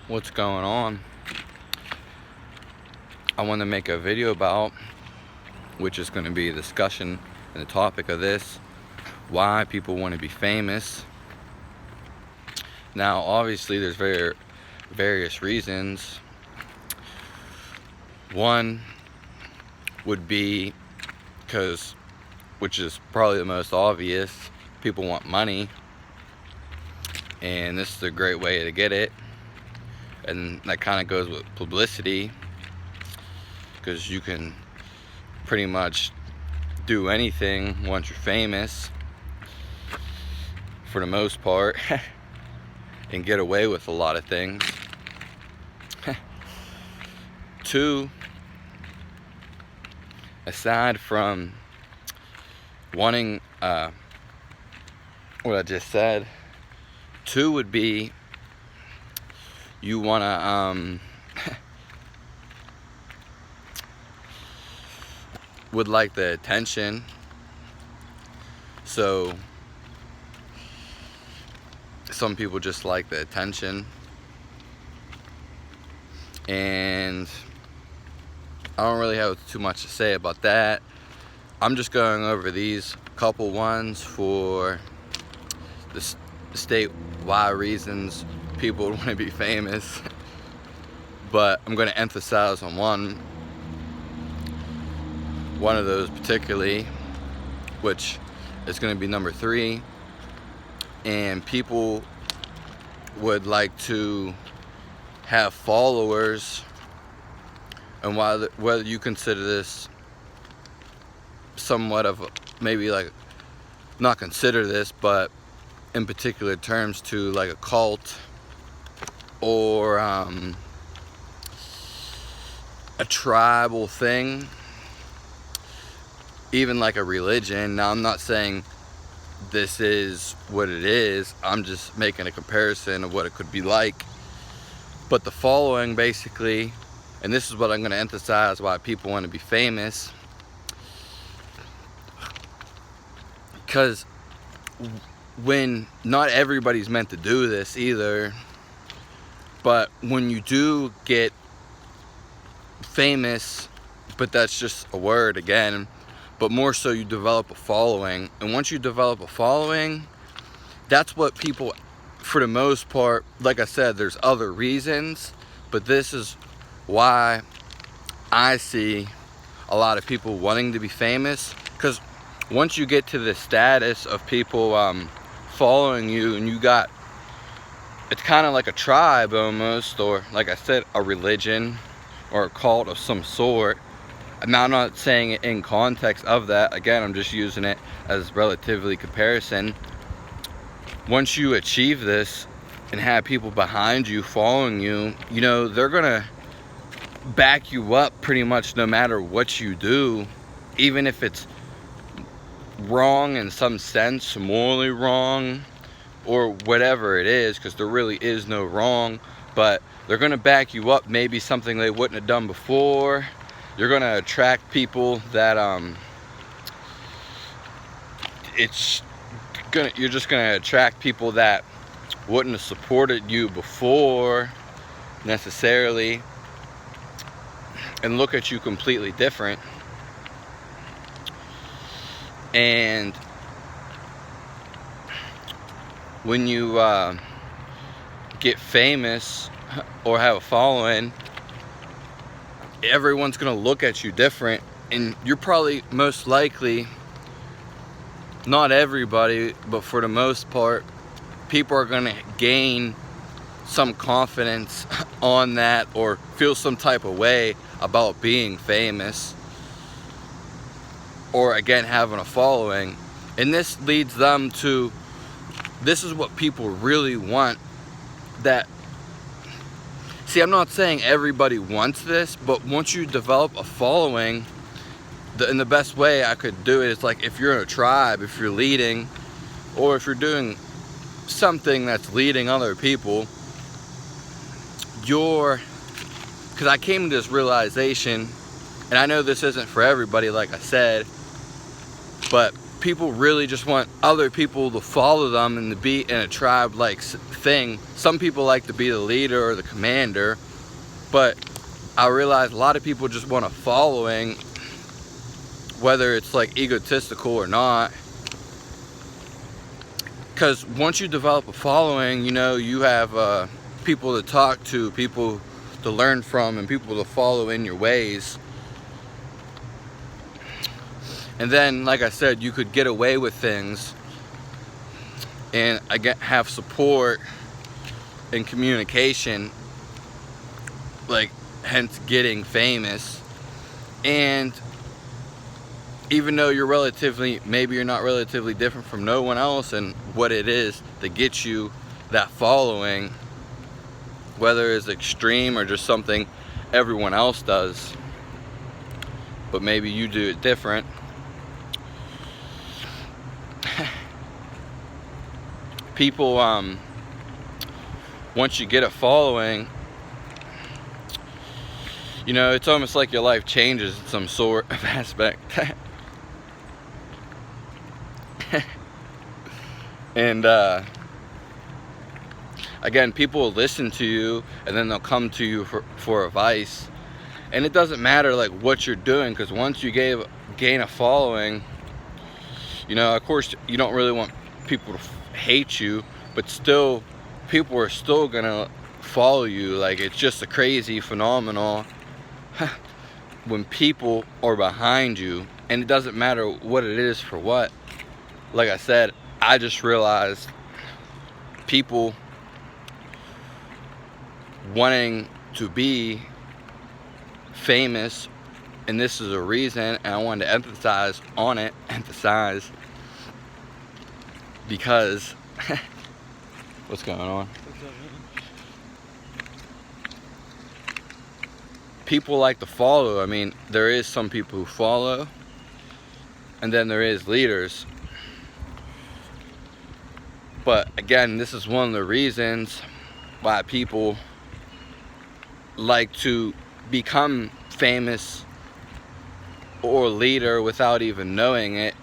what's going on, I want to make a video about, which is going to be a discussion and the topic of this, why people want to be famous. Now, obviously, there's various reasons. One would be because, which is probably the most obvious, people want money, and this is a great way to get it. And that kind of goes with publicity, because you can pretty much do anything once you're famous, for the most part, and get away with a lot of things. Two, aside from wanting what I just said, two would be you wanna would like the attention. So some people just like the attention, and I don't really have too much to say about that. I'm just going over these couple ones for the statewide reasons people would want to be famous, but I'm going to emphasize on one of those particularly, which is going to be number 3. And people would like to have followers, and whether you consider this somewhat of maybe like, not consider this, but in particular terms to like a cult or a tribal thing, even like a religion. Now, I'm not saying this is what it is, I'm just making a comparison of what it could be like. But the following, basically, and this is what I'm going to emphasize why people want to be famous, because when not everybody's meant to do this either, but when you do get famous, but that's just a word again, but more so you develop a following. And once you develop a following, that's what people, for the most part, like I said, there's other reasons, but this is why I see a lot of people wanting to be famous. Because once you get to the status of people following you, and you got, it's kind of like a tribe almost, or like I said, a religion or a cult of some sort. Now, I'm not saying it in context of that. Again, I'm just using it as relatively comparison. Once you achieve this and have people behind you following you, you know, they're gonna back you up pretty much no matter what you do, even if it's wrong in some sense, morally wrong, or whatever it is, because there really is no wrong, but they're gonna back you up, maybe something they wouldn't have done before. You're gonna attract people that you're just gonna attract people that wouldn't have supported you before necessarily, and look at you completely different. And when you get famous or have a following, everyone's gonna look at you different, and you're probably most likely, not everybody, but for the most part, people are gonna gain some confidence on that, or feel some type of way about being famous, or again having a following. And this leads them to, this is what people really want. That, see, I'm not saying everybody wants this, but once you develop a following, and the best way I could do it is like, if you're in a tribe, if you're leading, or if you're doing something that's leading other people, because I came to this realization, and I know this isn't for everybody, like I said, but people really just want other people to follow them and to be in a tribe-like thing. Some people like to be the leader or the commander, but I realize a lot of people just want a following, whether it's like egotistical or not. Because once you develop a following, you know, you have people to talk to, people to learn from, and people to follow in your ways. And then, like I said, you could get away with things and have support and communication, like hence getting famous. And even though maybe you're not relatively different from no one else, and what it is that gets you that following, whether it's extreme or just something everyone else does, but maybe you do it different. People, once you get a following, you know, it's almost like your life changes in some sort of aspect. And again, people will listen to you, and then they'll come to you for advice. And it doesn't matter like what you're doing, because once you gain a following, you know, of course you don't really want people to hate you, but still people are still gonna follow you. Like, it's just a crazy phenomenon when people are behind you, and it doesn't matter what it is for what. Like I said, I just realized people wanting to be famous, and this is a reason, and I wanted to emphasize because what's going on? People like to follow. I mean, there is some people who follow, and then there is leaders. But again, this is one of the reasons why people like to become famous or leader without even knowing it,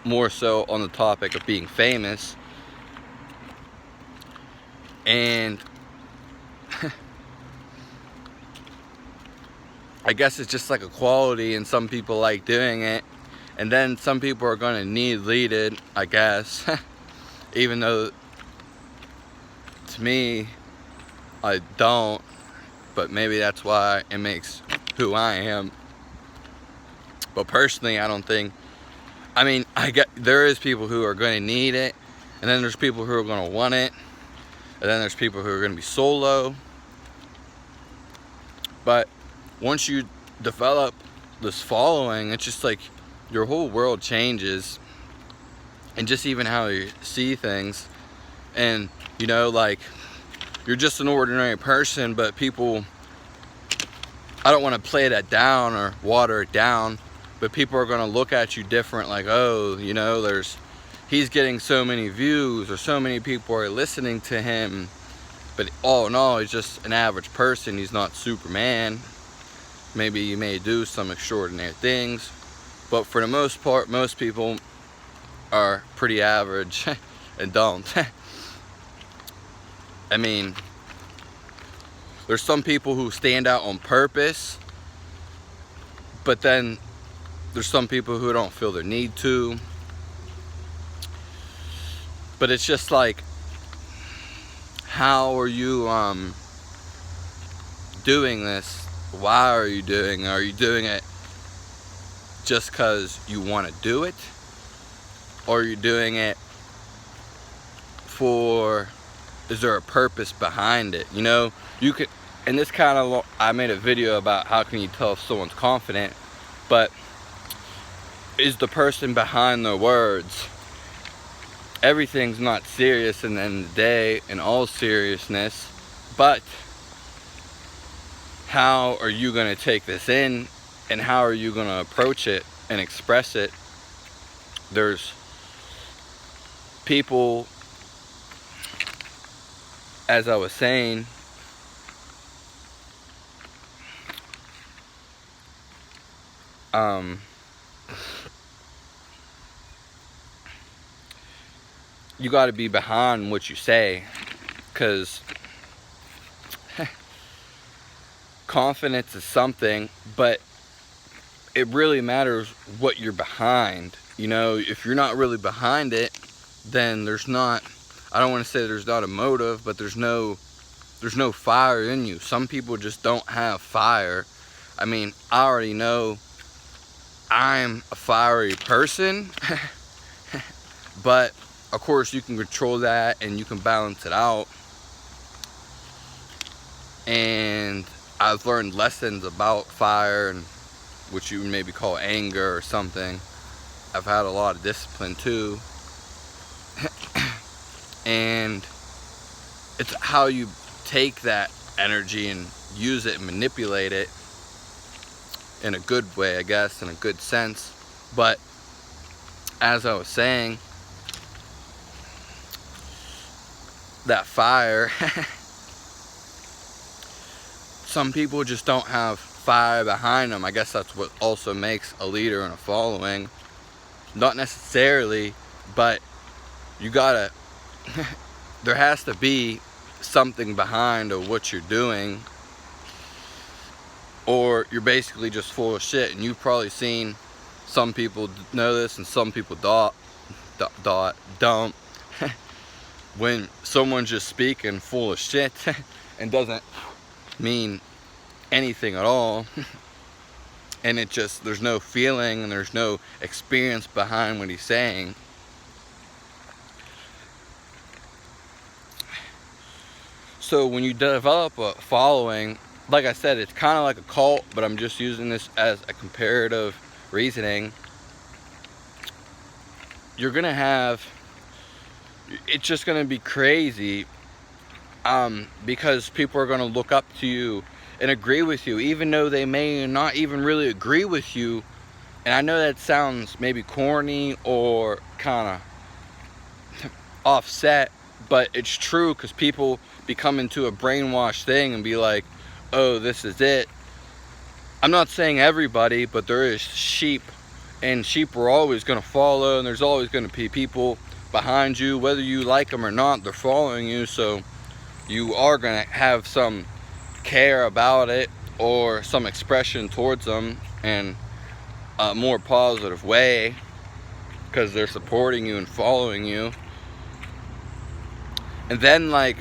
more so on the topic of being famous. And I guess it's just like a quality, and some people like doing it, and then some people are going to need leaded, I guess. Even though to me I don't, but maybe that's why it makes who I am. But personally, I don't think, I mean, there is people who are going to need it, and then there's people who are going to want it, and then there's people who are going to be solo. But once you develop this following, it's just like your whole world changes, and just even how you see things. And you know, like, you're just an ordinary person, but people, I don't want to play that down or water it down, but people are going to look at you different, like, oh, you know, he's getting so many views, or so many people are listening to him, but all in all, he's just an average person. He's not Superman. Maybe he may do some extraordinary things, but for the most part, most people are pretty average and don't. I mean, there's some people who stand out on purpose, but then there's some people who don't feel the need to. But it's just like, how are you doing this? Why are you doing it? Are you doing it just because you want to do it? Or are you doing it is there a purpose behind it? You know, you could, and this kind of, I made a video about how can you tell if someone's confident, but is the person behind their words? Everything's not serious in the end of the day, in all seriousness, but how are you going to take this in, and how are you going to approach it and express it? There's people, as I was saying, you got to be behind what you say, because confidence is something, but it really matters what you're behind. You know, if you're not really behind it, then there's not, I don't want to say there's not a motive, but there's no fire in you. Some people just don't have fire. I mean, I already know I'm a fiery person, but of course you can control that and you can balance it out. And I've learned lessons about fire, and which you would maybe call anger or something. I've had a lot of discipline too. And it's how you take that energy and use it and manipulate it in a good way, I guess, in a good sense. But as I was saying, that fire, some people just don't have fire behind them. I guess that's what also makes a leader and a following. Not necessarily, but you gotta there has to be something behind of what you're doing, or you're basically just full of shit. And you've probably seen, some people know this and some people don't. When someone's just speaking full of shit and doesn't mean anything at all, and it just, there's no feeling and there's no experience behind what he's saying. So when you develop a following, like I said, it's kind of like a cult, but I'm just using this as a comparative reasoning. You're gonna have, it's just gonna be crazy, because people are gonna look up to you and agree with you, even though they may not even really agree with you. And I know that sounds maybe corny or kind of offset, but it's true, because people become into a brainwashed thing and be like, oh, this is it. I'm not saying everybody, but there is sheep, and sheep are always going to follow, and there's always going to be people behind you, whether you like them or not. They're following you, so you are going to have some care about it, or some expression towards them in a more positive way, because they're supporting you and following you. And then, like,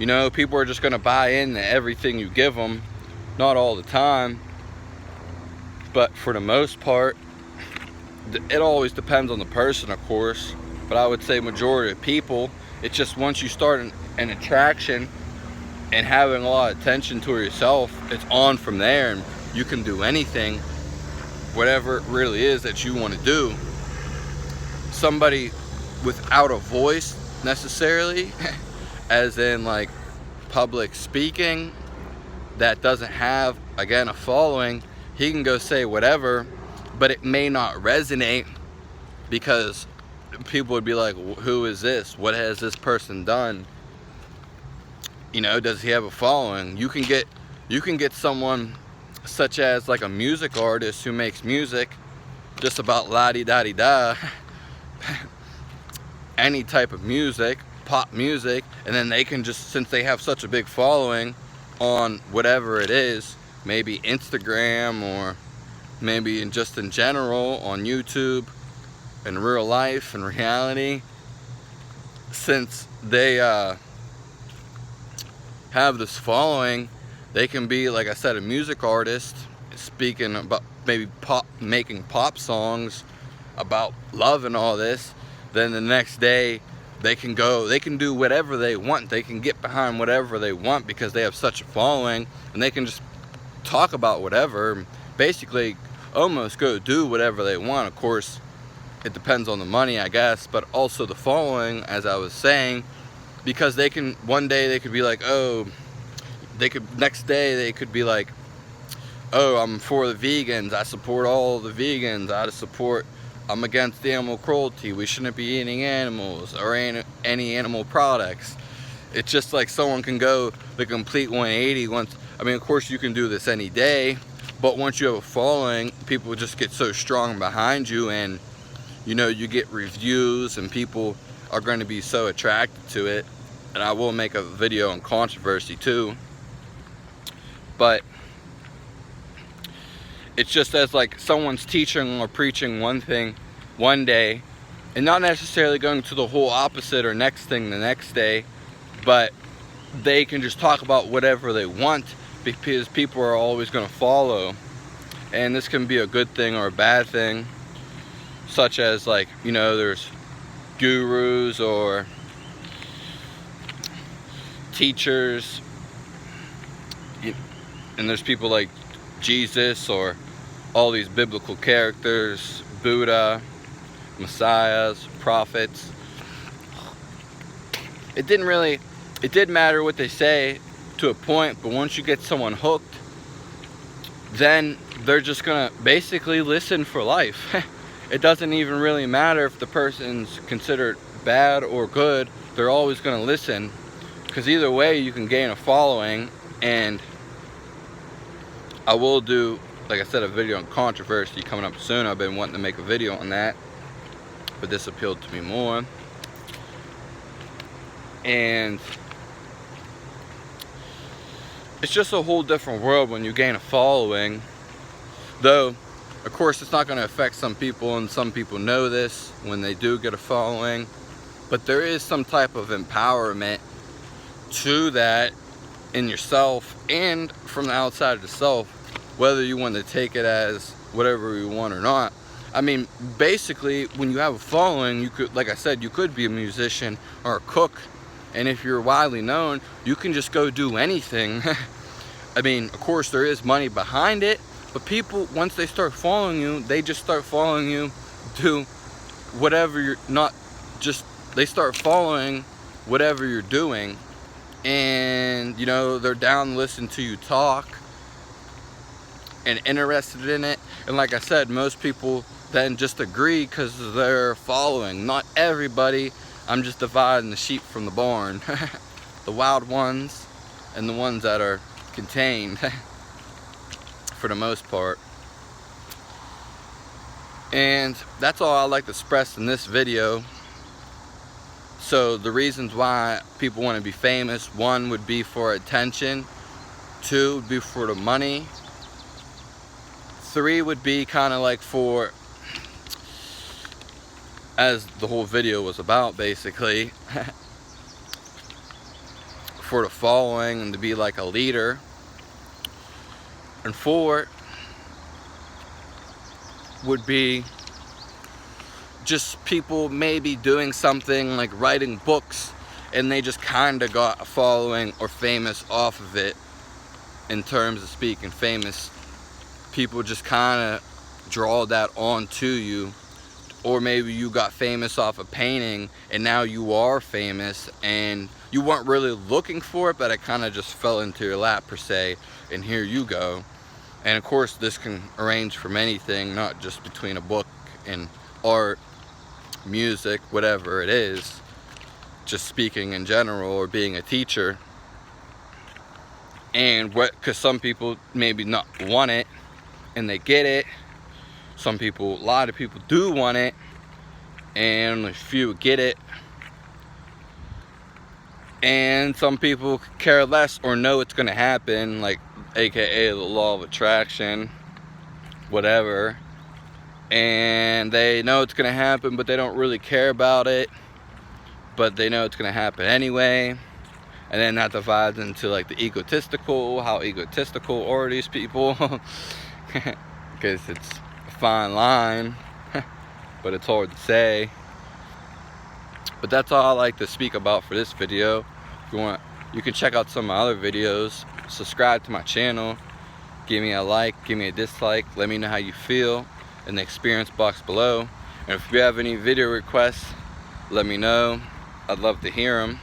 you know, people are just going to buy into everything you give them. Not all the time, but for the most part. It always depends on the person, of course, but I would say majority of people, it's just once you start an attraction and having a lot of attention to yourself, it's on from there, and you can do anything, whatever it really is that you want to do. Somebody without a voice necessarily, as in like public speaking, that doesn't have, again, a following, he can go say whatever, but it may not resonate, because people would be like, who is this? What has this person done? You know, does he have a following? You can get someone such as like a music artist who makes music just about la-di-da-di-da, any type of music, pop music, and then they can just, since they have such a big following on whatever it is, maybe Instagram, or maybe just in general on YouTube, in real life, in reality, since they have this following, they can be, like I said, a music artist speaking about maybe making pop songs about love and all this. Then the next day they can do whatever they want. They can get behind whatever they want, because they have such a following, and they can just talk about whatever, basically almost go do whatever they want. Of course, it depends on the money, I guess, but also the following, as I was saying, because they can, one day they could be like, oh, next day they could be like, oh, I'm for the vegans, I support all the vegans, I'm against the animal cruelty, we shouldn't be eating animals or any animal products. It's just like someone can go the complete 180 once. I mean, of course you can do this any day, but once you have a following, people just get so strong behind you, and you know, you get reviews, and people are going to be so attracted to it. And I will make a video on controversy too. But it's just as like someone's teaching or preaching one thing one day and not necessarily going to the whole opposite or next thing the next day, but they can just talk about whatever they want because people are always going to follow. And this can be a good thing or a bad thing, such as like, you know, there's gurus or teachers, and there's people like Jesus or all these biblical characters, Buddha, messiahs, prophets. It did matter what they say to a point, but once you get someone hooked, then they're just gonna basically listen for life. It doesn't even really matter if the person's considered bad or good, they're always gonna listen, because either way you can gain a following. And I will do, like I said, a video on controversy coming up soon. I've been wanting to make a video on that, but this appealed to me more. And it's just a whole different world when you gain a following. Though, of course, it's not going to affect some people, and some people know this when they do get a following. But there is some type of empowerment to that in yourself and from the outside of yourself, whether you want to take it as whatever you want or not. I mean, basically, when you have a following, you could, like I said, you could be a musician or a cook. And if you're widely known, you can just go do anything. I mean, of course, there is money behind it, but people, once they start following you, they just start following you to whatever you're not, just, they start following whatever you're doing. And, you know, they're down to listen to you talk and interested in it. And like I said, most people then just agree because they're following. Not everybody. I'm just dividing the sheep from the barn. The wild ones and the ones that are contained for the most part. And that's all I'd like to express in this video. So the reasons why people want to be famous: one would be for attention, two would be for the money, three would be kind of like for, as the whole video was about basically, for the following and to be like a leader, and four would be just people maybe doing something like writing books and they just kind of got a following or famous off of it. In terms of speaking, famous people just kind of draw that onto you. Or maybe you got famous off a painting and now you are famous and you weren't really looking for it, but it kind of just fell into your lap per se, and here you go. And of course this can range from anything, not just between a book and art, music, whatever it is, just speaking in general, or being a teacher. And because some people maybe not want it and they get it. Some people, a lot of people do want it, and a few get it. And some people care less or know it's going to happen, like aka the law of attraction, whatever. And they know it's going to happen, but they don't really care about it, but they know it's going to happen anyway. And then that divides into like the egotistical. How egotistical are these people? Because it's a fine line, but it's hard to say. But that's all I like to speak about for this video. If you want, you can check out some of my other videos. Subscribe to my channel. Give me a like, give me a dislike. Let me know how you feel in the experience box below. And if you have any video requests, let me know. I'd love to hear them.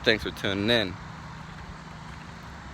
Thanks for tuning in.